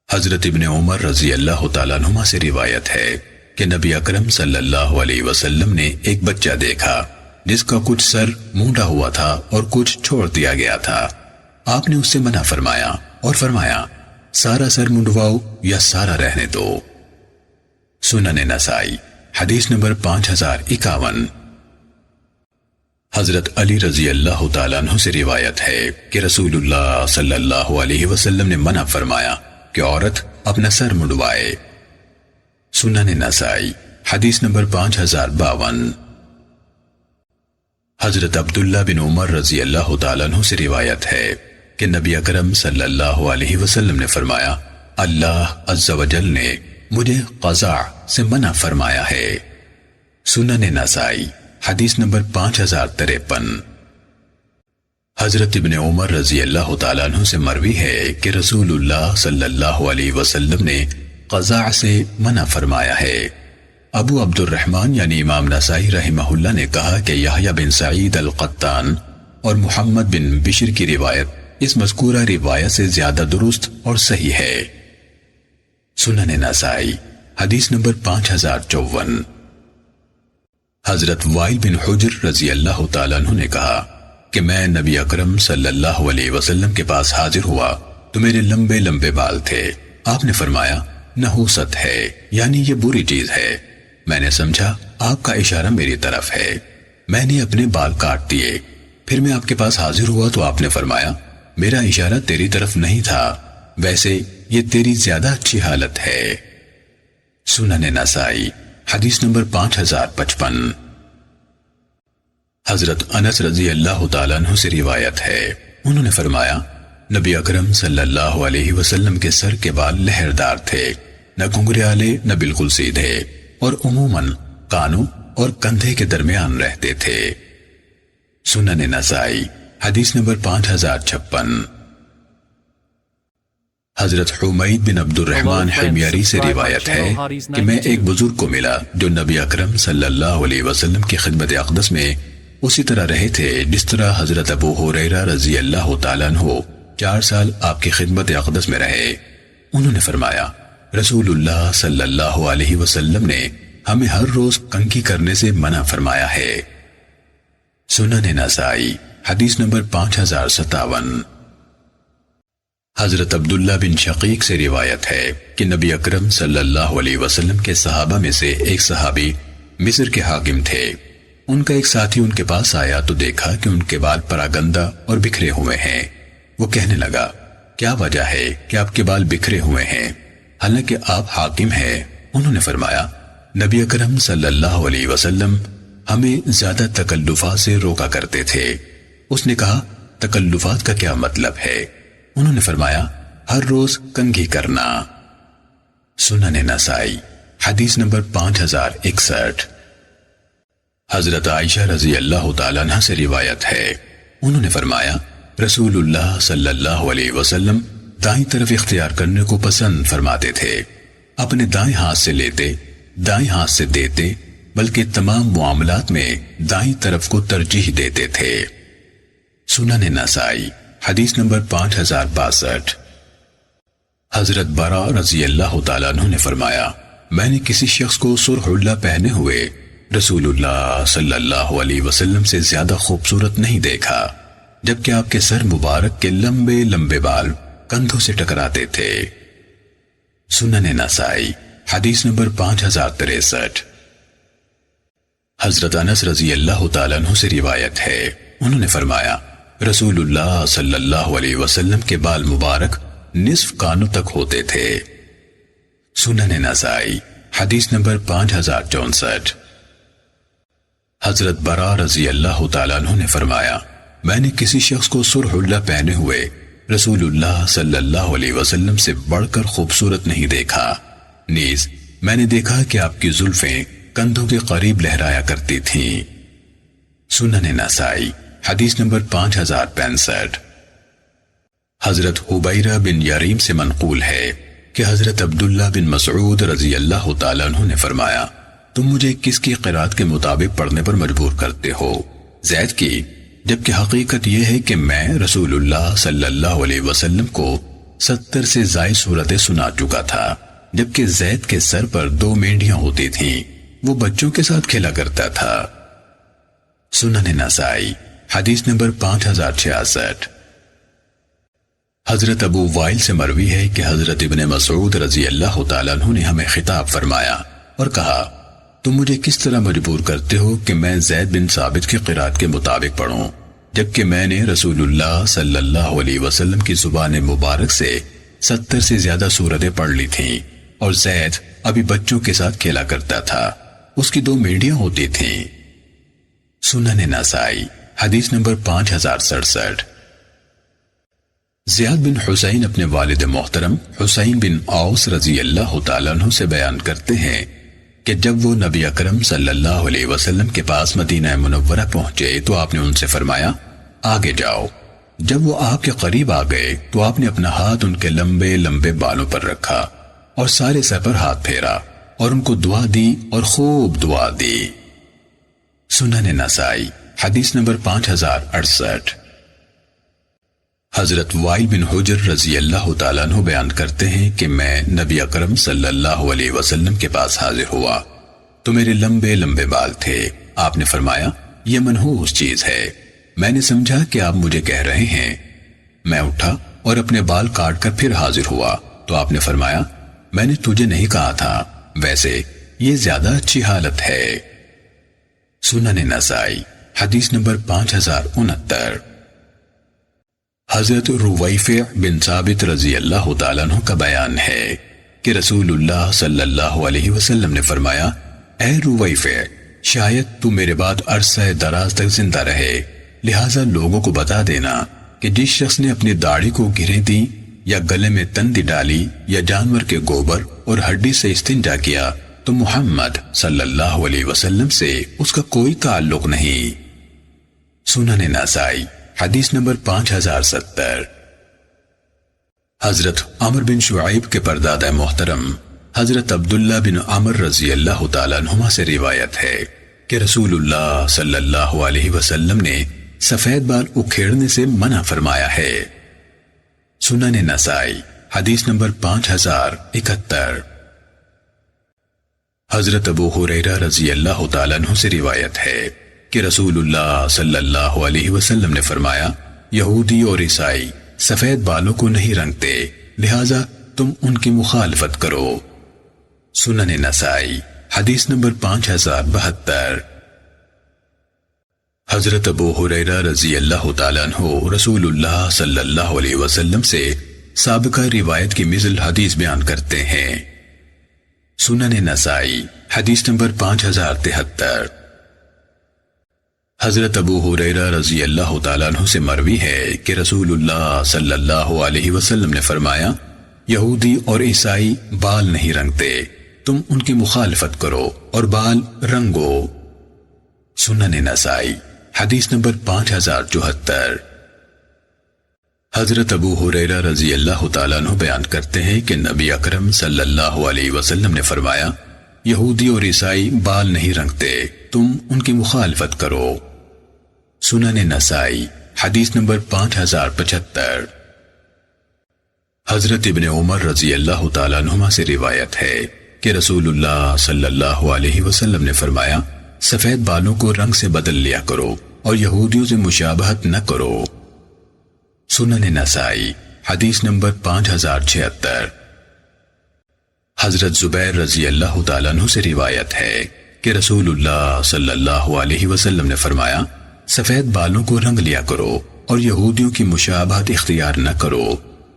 حضرت ابن عمر رضی اللہ تعالیٰ عنہما سے روایت ہے کہ نبی اکرم صلی اللہ علیہ وسلم نے ایک بچہ دیکھا جس کا کچھ سر مونڈا ہوا تھا اور کچھ چھوڑ دیا گیا تھا۔ آپ نے اس سے منع فرمایا اور فرمایا سارا سر منڈواؤ یا سارا رہنے دو۔ سنن نسائی حدیث نمبر 5051۔ حضرت علی رضی اللہ تعالیٰ عنہ سے روایت ہے کہ رسول اللہ صلی اللہ علیہ وسلم نے منع فرمایا کہ عورت اپنا سر منڈوائے۔ سنن نسائی حدیث نمبر 5052۔ حضرت عبداللہ بن عمر رضی اللہ تعالیٰ عنہ سے روایت ہے کہ نبی اکرم صلی اللہ علیہ وسلم نے فرمایا اللہ عز و جل نے مجھے قضاء سے منع فرمایا ہے۔ سنن نسائی حدیث نمبر 5053۔ حضرت ابن عمر رضی اللہ تعالیٰ عنہ سے مروی ہے کہ رسول اللہ صلی اللہ علیہ وسلم نے قضاء سے منع فرمایا ہے۔ ابو عبد الرحمن یعنی امام نسائی رحمہ اللہ نے کہا کہ یحییٰ بن سعید القطان اور محمد بن بشر کی روایت اس مذکورہ روایت سے زیادہ درست اور صحیح ہے۔ سنن نسائی حدیث نمبر 5054۔ حضرت وائل بن حجر رضی اللہ تعالیٰ عنہ نے کہا کہ میں نبی اکرم صلی اللہ علیہ وسلم کے پاس حاضر ہوا تو میرے لمبے لمبے بال تھے۔ آپ نے فرمایا نحوست ہے یعنی یہ بری چیز ہے۔ میں نے سمجھا آپ کا اشارہ میری طرف ہے، میں نے اپنے بال کاٹ دیے۔ پھر میں آپ کے پاس حاضر ہوا تو آپ نے فرمایا میرا اشارہ تیری طرف نہیں تھا، ویسے یہ تیری زیادہ اچھی حالت ہے۔ سنن نسائی حدیث نمبر 5055۔ حضرت انس رضی اللہ تعالیٰ عنہ سے روایت ہے، انہوں نے فرمایا نبی اکرم صلی اللہ علیہ وسلم کے سر کے بال لہردار تھے، نہ گھنگریالے نہ بالکل سیدھے، اور عموماً کانوں اور کندھے کے درمیان رہتے تھے۔ سنن نسائی حدیث نمبر 5056۔ حضرت حمید بن عبد الرحمن حمیری سے روایت ہے کہ میں ایک بزرگ کو ملا جو نبی اکرم صلی اللہ علیہ وسلم کی خدمت اقدس میں اسی طرح رہے تھے جس طرح حضرت ابو ہریرہ رضی اللہ تعالیٰ عنہ 4 سال آپ کی خدمت اقدس میں رہے۔ انہوں نے فرمایا رسول اللہ صلی اللہ علیہ وسلم نے ہمیں ہر روز کنگھی کرنے سے منع فرمایا ہے۔ سنن نسائی حدیث نمبر 5057۔ حضرت عبداللہ بن شقیق سے روایت ہے کہ نبی اکرم صلی اللہ علیہ وسلم کے صحابہ میں سے ایک صحابی مصر کے حاکم تھے۔ ان کا ایک ساتھی ان کے پاس آیا تو دیکھا کہ ان کے بال پراگندہ اور بکھرے ہوئے ہیں۔ وہ کہنے لگا کیا وجہ ہے کہ آپ کے بال بکھرے ہوئے ہیں حالانکہ آپ حاکم ہیں؟ انہوں نے فرمایا نبی اکرم صلی اللہ علیہ وسلم ہمیں زیادہ تکلفات سے روکا کرتے تھے۔ اس نے کہا تکلفات کا کیا مطلب ہے؟ انہوں نے فرمایا ہر روز کنگھی کرنا۔ سنن نسائی حدیث نمبر 5061۔ حضرت عائشہ رضی اللہ تعالیٰ عنہ سے روایت ہے، انہوں نے فرمایا رسول اللہ صلی اللہ علیہ وسلم دائیں طرف اختیار کرنے کو پسند فرماتے تھے، اپنے دائیں ہاتھ سے لیتے، دائیں ہاتھ سے دیتے، بلکہ تمام معاملات میں دائیں طرف کو ترجیح دیتے تھے۔ سنن نسائی حدیث نمبر 5062۔ حضرت برا رضی اللہ تعالیٰ عنہ نے فرمایا میں نے کسی شخص کو سرخ حلہ پہنے ہوئے رسول اللہ صلی اللہ علیہ وسلم سے زیادہ خوبصورت نہیں دیکھا، جبکہ آپ کے سر مبارک کے لمبے لمبے بال کندھوں سے ٹکراتے تھے۔ سنن نسائی حدیث نمبر 5063۔ حضرت انس رضی اللہ تعالیٰ عنہ سے روایت ہے، انہوں نے فرمایا رسول اللہ صلی اللہ علیہ وسلم کے بال مبارک نصف کانوں تک ہوتے تھے۔ سنن نسائی حدیث نمبر 5064۔ حضرت برا رضی اللہ تعالیٰ عنہ نے فرمایا میں نے کسی شخص کو سرخ حلہ پہنے ہوئے رسول اللہ صلی اللہ علیہ وسلم سے بڑھ کر خوبصورت نہیں دیکھا، نیز میں نے دیکھا کہ آپ کی زلفیں کندھوں کے قریب لہرایا کرتی تھیں۔ سنن نسائی حدیث نمبر 5065۔ حضرت حبیرہ بن یریم سے منقول ہے کہ حضرت عبداللہ بن مسعود رضی اللہ تعالیٰ عنہ نے فرمایا تم مجھے کس کی قرات کے مطابق پڑھنے پر مجبور کرتے ہو؟ زید کی، جبکہ حقیقت یہ ہے کہ میں رسول اللہ صلی اللہ علیہ وسلم کو 70 سے زائد صورتیں سنا چکا تھا، جبکہ زید کے سر پر 2 مینڈیاں ہوتی تھیں، وہ بچوں کے ساتھ کھیلا کرتا تھا۔ سنن نسائی حدیث نمبر 5066۔ حضرت ابو وائل سے مروی ہے کہ حضرت ابن مسعود رضی اللہ تعالیٰ عنہ نے ہمیں خطاب فرمایا اور کہا تم مجھے کس طرح مجبور کرتے ہو کہ میں زید بن ثابت کی قرات کے مطابق پڑھوں، جبکہ میں نے رسول اللہ صلی اللہ علیہ وسلم کی زبان مبارک سے 70 سے زیادہ سورتیں پڑھ لی تھیں، اور زید ابھی بچوں کے ساتھ کھیلا کرتا تھا، اس کی 2 مینڈیاں ہوتی تھیں۔ سنن نسائی حدیث نمبر 5067۔ زیاد بن حسین اپنے والد محترم حسین بن اوس رضی اللہ تعالیٰ عنہ سے بیان کرتے ہیں کہ جب وہ نبی اکرم صلی اللہ علیہ وسلم کے پاس مدینہ منورہ پہنچے تو آپ نے ان سے فرمایا آگے جاؤ۔ جب وہ آپ کے قریب آ گئے تو آپ نے اپنا ہاتھ ان کے لمبے لمبے بالوں پر رکھا اور سارے سر پر ہاتھ پھیرا اور ان کو دعا دی اور خوب دعا دی۔ سنن نسائی حدیث نمبر 5068۔ حضرت وائل بن حجر رضی اللہ تعالیٰ عنہ بیان کرتے ہیں کہ میں نبی اکرم صلی اللہ علیہ وسلم کے پاس حاضر ہوا تو میرے لمبے لمبے بال تھے۔ آپ نے فرمایا یہ منحوس چیز ہے۔ میں نے سمجھا کہ آپ مجھے کہہ رہے ہیں۔ میں اٹھا اور اپنے بال کاٹ کر پھر حاضر ہوا تو آپ نے فرمایا میں نے تجھے نہیں کہا تھا، ویسے یہ زیادہ اچھی حالت ہے۔ سنن نسائی حدیث نمبر 5069۔ حضرت رویفع بن ثابت رضی اللہ تعالیٰ عنہ کا بیان ہے کہ رسول اللہ صلی اللہ علیہ وسلم نے فرمایا، اے رویفع، شاید تو میرے بعد عرصہ دراز تک زندہ رہے، لہٰذا لوگوں کو بتا دینا کہ جس شخص نے اپنی داڑھی کو گریں دی یا گلے میں تندی ڈالی یا جانور کے گوبر اور ہڈی سے استنجا کیا تو محمد صلی اللہ علیہ وسلم سے اس کا کوئی تعلق نہیں۔ سنن نسائی حدیث نمبر 5070۔ حضرت عمر بن شعیب کے پردادا محترم حضرت عبداللہ بن عمر رضی اللہ تعالیٰ عنہما سے روایت ہے کہ رسول اللہ صلی اللہ علیہ وسلم نے سفید بال اکھیڑنے سے منع فرمایا ہے۔ سنن نسائی حدیث نمبر 5071۔ حضرت ابو ہریرہ رضی اللہ تعالیٰ عنہ سے روایت ہے کہ رسول اللہ صلی اللہ علیہ وسلم نے فرمایا، یہودی اور عیسائی سفید بالوں کو نہیں رنگتے، لہٰذا تم ان کی مخالفت کرو۔ سنن نسائی حدیث نمبر 5072۔ حضرت ابو ہریرہ رضی اللہ تعالیٰ عنہ رسول اللہ صلی اللہ علیہ وسلم سے سابقہ روایت کی مثل حدیث بیان کرتے ہیں۔ سنن نسائی حدیث نمبر 5073۔ حضرت ابو ہریرہ رضی اللہ تعالیٰ عنہ سے مروی ہے کہ رسول اللہ صلی اللہ علیہ وسلم نے فرمایا، یہودی اور عیسائی بال نہیں رنگتے، تم ان کی مخالفت کرو اور بال رنگو۔ سنن نسائی حدیث نمبر 5074۔ حضرت ابو ہریرہ رضی اللہ تعالیٰ عنہ بیان کرتے ہیں کہ نبی اکرم صلی اللہ علیہ وسلم نے فرمایا، یہودی اور عیسائی بال نہیں رنگتے، تم ان کی مخالفت کرو۔ سنن نسائی حدیث نمبر 5075۔ حضرت ابن عمر رضی اللہ تعالیٰ عنہما سے روایت ہے کہ رسول اللہ صلی اللہ علیہ وسلم نے فرمایا، سفید بالوں کو رنگ سے بدل لیا کرو اور یہودیوں سے مشابہت نہ کرو۔ سنن نسائی حدیث نمبر 5076۔ حضرت زبیر رضی اللہ تعالیٰ عنہ سے روایت ہے کہ رسول اللہ صلی اللہ علیہ وسلم نے فرمایا، سفید بالوں کو رنگ لیا کرو اور یہودیوں کی مشابہت اختیار نہ کرو۔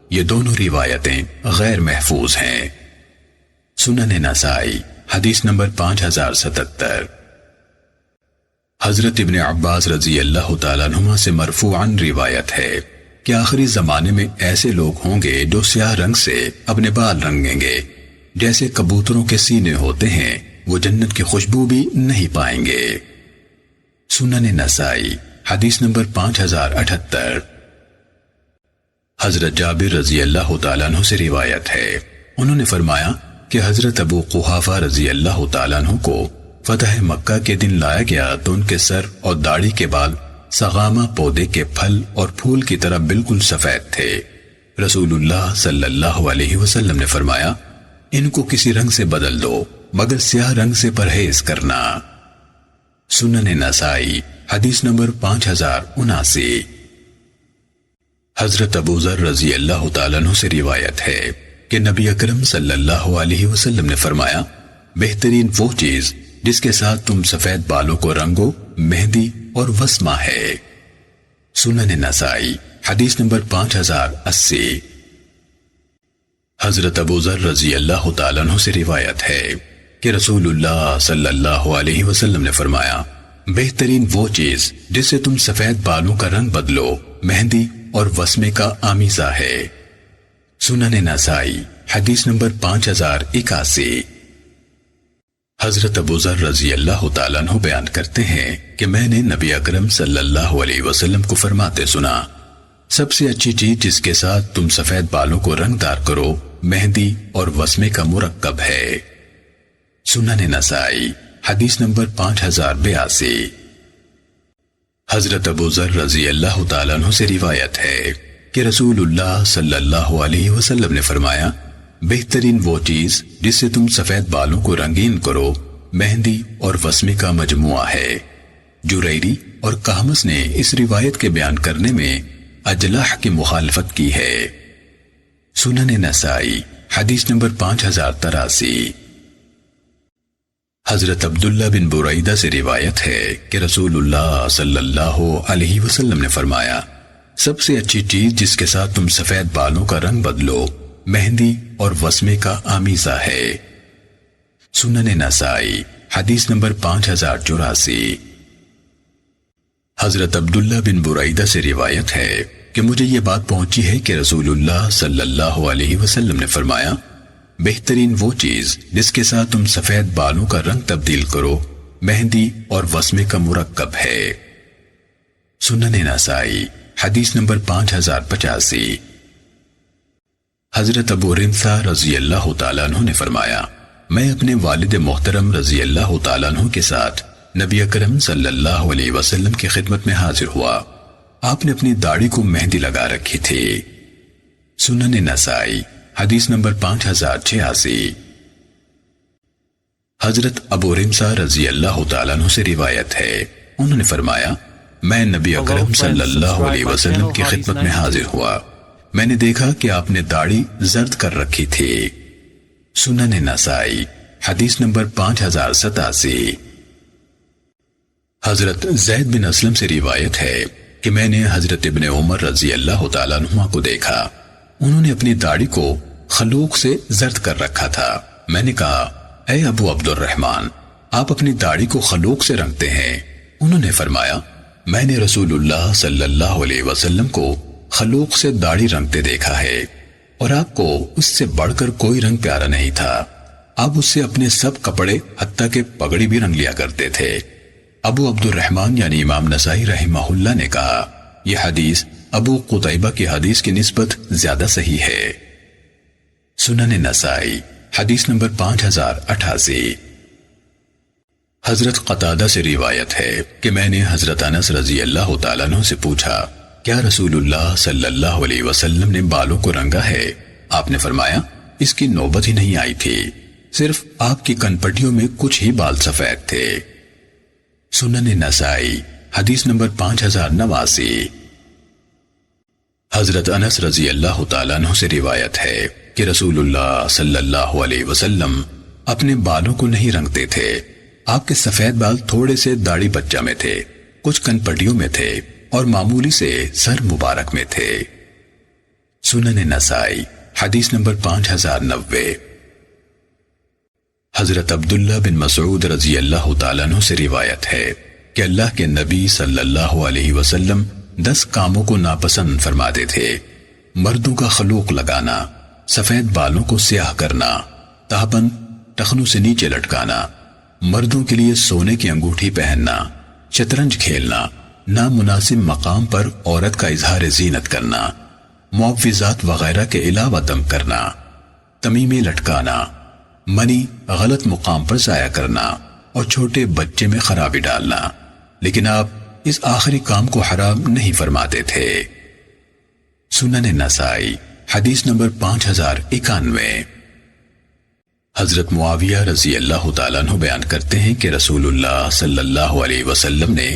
یہ دونوں روایتیں غیر محفوظ ہیں۔ سنن نسائی حدیث نمبر 5077۔ حضرت ابن عباس رضی اللہ تعالیٰ عنہما سے مرفوعاً روایت ہے کہ آخری زمانے میں ایسے لوگ ہوں گے جو سیاہ رنگ سے اپنے بال رنگیں گے، جیسے کبوتروں کے سینے ہوتے ہیں، وہ جنت کی خوشبو بھی نہیں پائیں گے۔ سنن نسائی حدیث نمبر 5078۔ حضرت جابر رضی اللہ تعالیٰ عنہ سے روایت ہے، انہوں نے فرمایا کہ حضرت ابو قحافہ رضی اللہ تعالیٰ عنہ کو فتح مکہ کے دن لایا گیا تو ان کے سر اور داڑھی کے بال سغامہ پودے کے پھل اور پھول کی طرح بالکل سفید تھے۔ رسول اللہ صلی اللہ علیہ وسلم نے فرمایا، ان کو کسی رنگ سے بدل دو مگر سیاہ رنگ سے پرہیز کرنا۔ سنن نسائی حدیث نمبر 5079۔ حضرت ابو ذر رضی اللہ تعالیٰ عنہ سے روایت ہے کہ نبی اکرم صلی اللہ علیہ وسلم نے فرمایا، بہترین وہ چیز جس کے ساتھ تم سفید بالوں کو رنگو مہندی اور وسمہ ہے۔ سنن نسائی حدیث نمبر 5080۔ حضرت ابو ذر رضی اللہ تعالیٰ عنہ سے روایت ہے کہ رسول اللہ صلی اللہ علیہ وسلم نے فرمایا، بہترین وہ چیز جس سے تم سفید بالوں کا رنگ بدلو مہندی اور وسمے کا آمیزہ ہے۔ سنن نسائی حدیث نمبر 5081۔ حضرت ابو ذر رضی اللہ تعالیٰ عنہ بیان کرتے ہیں کہ میں نے نبی اکرم صلی اللہ علیہ وسلم کو فرماتے سنا، سب سے اچھی چیز جس کے ساتھ تم سفید بالوں کو رنگ دار کرو مہندی اور وسمے کا مرکب ہے۔ سنن نسائی حدیث نمبر 5082۔ حضرت ابو ذر رضی اللہ تعالیٰ عنہ سے روایت ہے کہ رسول اللہ صلی اللہ علیہ وسلم نے فرمایا، بہترین وہ چیز جس سے تم سفید بالوں کو رنگین کرو مہندی اور وسمے کا مجموعہ ہے۔ جریری اور کہمس نے اس روایت کے بیان کرنے میں اجلح کی مخالفت کی ہے۔ سنن نسائی حدیث نمبر 5083۔ حضرت عبداللہ بن بریدہ سے روایت ہے کہ رسول اللہ صلی اللہ علیہ وسلم نے فرمایا، سب سے اچھی چیز جس کے ساتھ تم سفید بالوں کا رنگ بدلو مہندی اور وسمے کا آمیزہ ہے۔ سنن نسائی حدیث نمبر 5084۔ حضرت عبداللہ بن بریدہ سے روایت ہے کہ مجھے یہ بات پہنچی ہے کہ رسول اللہ صلی اللہ علیہ وسلم نے فرمایا، بہترین وہ چیز جس کے ساتھ تم سفید بالوں کا رنگ تبدیل کرو مہندی اور وسمے کا مرکب ہے۔ سنن نسائی حدیث نمبر 5085۔ حضرت ابو رمثا رضی اللہ تعالیٰ عنہ نے فرمایا، میں اپنے والد محترم رضی اللہ تعالیٰ عنہ کے ساتھ نبی اکرم صلی اللہ علیہ وسلم کی خدمت میں حاضر ہوا۔ آپ نے اپنی داڑھی کو مہندی لگا رکھی تھی۔ سنن نسائی حدیث نمبر 5086۔ حضرت ابو رمثا رضی اللہ تعالیٰ عنہ سے روایت ہے، انہوں نے فرمایا، میں نبی اکرم صلی اللہ علیہ وسلم کی خدمت میں حاضر ہوا۔ میں نے دیکھا کہ آپ نے داڑھی زرد کر رکھی تھی۔ سنن نسائی حدیث نمبر 5087۔ حضرت زید بن اسلم سے روایت ہے کہ میں نے حضرت ابن عمر رضی اللہ تعالیٰ عنہما کو دیکھا، انہوں نے اپنی داڑھی کو خلوق سے زرد کر رکھا تھا۔ میں نے کہا، اے ابو عبد الرحمن، آپ اپنی داڑھی کو خلوق سے رنگتے ہیں؟ انہوں نے فرمایا، میں نے رسول اللہ صلی اللہ علیہ وسلم کو خلوق سے داڑھی رنگتے دیکھا ہے، اور آپ کو اس سے بڑھ کر کوئی رنگ پیارا نہیں تھا۔ آپ اس سے اپنے سب کپڑے حتیٰ کہ پگڑی بھی رنگ لیا کرتے تھے۔ ابو عبد الرحمن یعنی امام نسائی رحمہ اللہ نے کہا، یہ حدیث ابو قتیبہ کی حدیث کی نسبت زیادہ صحیح ہے۔ سنن نسائی حدیث نمبر 5088۔ حضرت قتادہ سے روایت ہے کہ میں نے حضرت انس رضی اللہ تعالیٰ عنہ سے پوچھا، کیا رسول اللہ صلی اللہ علیہ وسلم نے بالوں کو رنگا ہے؟ آپ نے فرمایا، اس کی نوبت ہی نہیں آئی تھی، صرف آپ کی کنپٹیوں میں کچھ ہی بال سفید تھے۔ سنن نسائی حدیث نمبر 5089۔ حضرت انس رضی اللہ تعالیٰ عنہ سے روایت ہے کہ رسول اللہ صلی اللہ علیہ وسلم اپنے بالوں کو نہیں رنگتے تھے۔ آپ کے سفید بال تھوڑے سے داڑھی بچہ میں تھے، کچھ کنپٹیوں میں تھے اور معمولی سے سر مبارک میں تھے۔ سنن نسائی حدیث نمبر 5090۔ حضرت عبداللہ بن مسعود رضی اللہ تعالیٰ عنہ سے روایت ہے کہ اللہ کے نبی صلی اللہ علیہ وسلم 10 کاموں کو ناپسند فرماتے تھے: مردوں کا خلوق لگانا، سفید بالوں کو سیاہ کرنا، تہبند ٹخنوں سے نیچے لٹکانا، مردوں کے لیے سونے کی انگوٹھی پہننا، شطرنج کھیلنا، نامناسب مقام پر عورت کا اظہار زینت کرنا، معوذات وغیرہ کے علاوہ دم کرنا، تمیمے لٹکانا، منی غلط مقام پر ضائع کرنا اور چھوٹے بچے میں خرابی ڈالنا، لیکن آپ اس آخری کام کو حرام نہیں فرماتے تھے۔ سنن نسائی حدیث نمبر 5091۔ حضرت معاویہ رضی اللہ تعالیٰ عنہ بیان کرتے ہیں کہ رسول اللہ صلی اللہ علیہ وسلم نے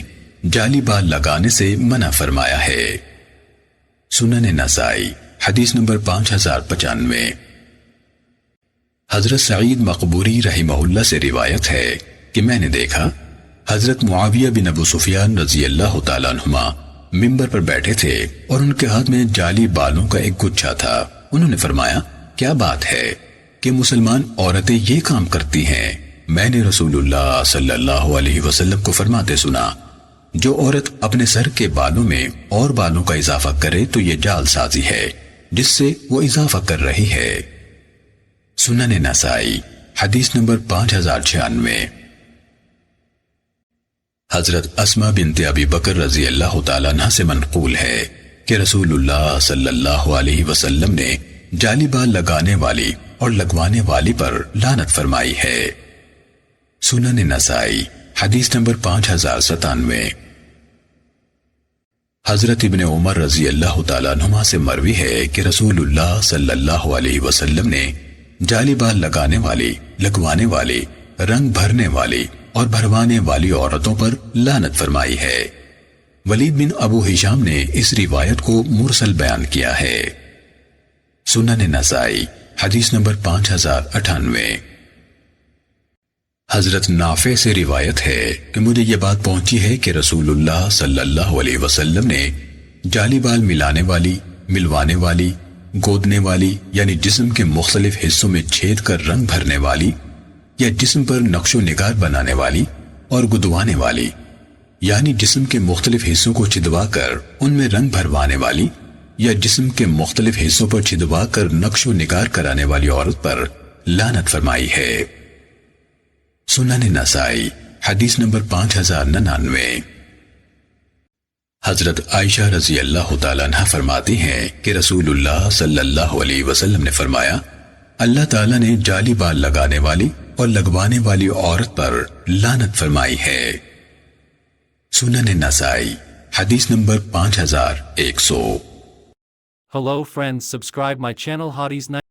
جعلی بال لگانے سے منع فرمایا ہے۔ سنن نسائی حدیث نمبر 5095۔ حضرت سعید مقبوری رحمہ اللہ سے روایت ہے کہ میں نے دیکھا حضرت معاویہ بن ابو سفیان رضی اللہ تعالیٰ عنہما ممبر پر بیٹھے تھے اور ان کے ہاتھ میں جعلی بالوں کا ایک گچھا تھا۔ انہوں نے فرمایا، کیا بات ہے کہ مسلمان عورتیں یہ کام کرتی ہیں؟ میں نے رسول اللہ صلی اللہ علیہ وسلم کو فرماتے سنا، جو عورت اپنے سر کے بالوں میں اور بالوں کا اضافہ کرے تو یہ جعل سازی ہے جس سے وہ اضافہ کر رہی ہے۔ سنن نسائی حدیث نمبر 5096۔ حضرت اسماء بنت ابی بکر رضی اللہ تعالیٰ عنہ سے منقول ہے کہ رسول اللہ صلی اللہ علیہ وسلم نے جعلی بال لگانے والی اور لگوانے والی پر لعنت فرمائی ہے۔ سنن نسائی حدیث نمبر 5097۔ حضرت ابن عمر رضی اللہ تعالیٰ عنہما سے مروی ہے کہ رسول اللہ صلی اللہ علیہ وسلم نے جعلی بال لگانے والی، لگوانے والی، رنگ بھرنے والی اور بھروانے والی عورتوں پر لعنت فرمائی ہے۔ ولید بن ابو ہشام نے اس روایت کو مرسل بیان کیا ہے۔ سنن نسائی حدیث نمبر 5098۔ حضرت نافع سے روایت ہے کہ مجھے یہ بات پہنچی ہے کہ رسول اللہ صلی اللہ علیہ وسلم نے جعلی بال ملانے والی، ملوانے والی، گودنے والی یعنی جسم کے مختلف حصوں میں چھید کر رنگ بھرنے والی، یا جسم پر نقش و نگار بنانے والی اور گدوانے والی یعنی جسم کے مختلف حصوں کو چھدوا کر ان میں رنگ بھروانے والی، یا جسم کے مختلف حصوں پر چھدوا کر نقش و نگار کرانے والی عورت پر لعنت فرمائی ہے۔ سنن نسائی حدیث نمبر 5099۔ حضرت عائشہ رضی اللہ تعالیٰ عنہ فرماتی ہیں کہ رسول اللہ صلی اللہ علیہ وسلم نے فرمایا، اللہ تعالیٰ نے جعلی بال لگانے والی اور لگوانے والی عورت پر لعنت فرمائی ہے۔ سنن نسائی حدیث number 5100۔ Hello friends, subscribe my channel Hotties 90.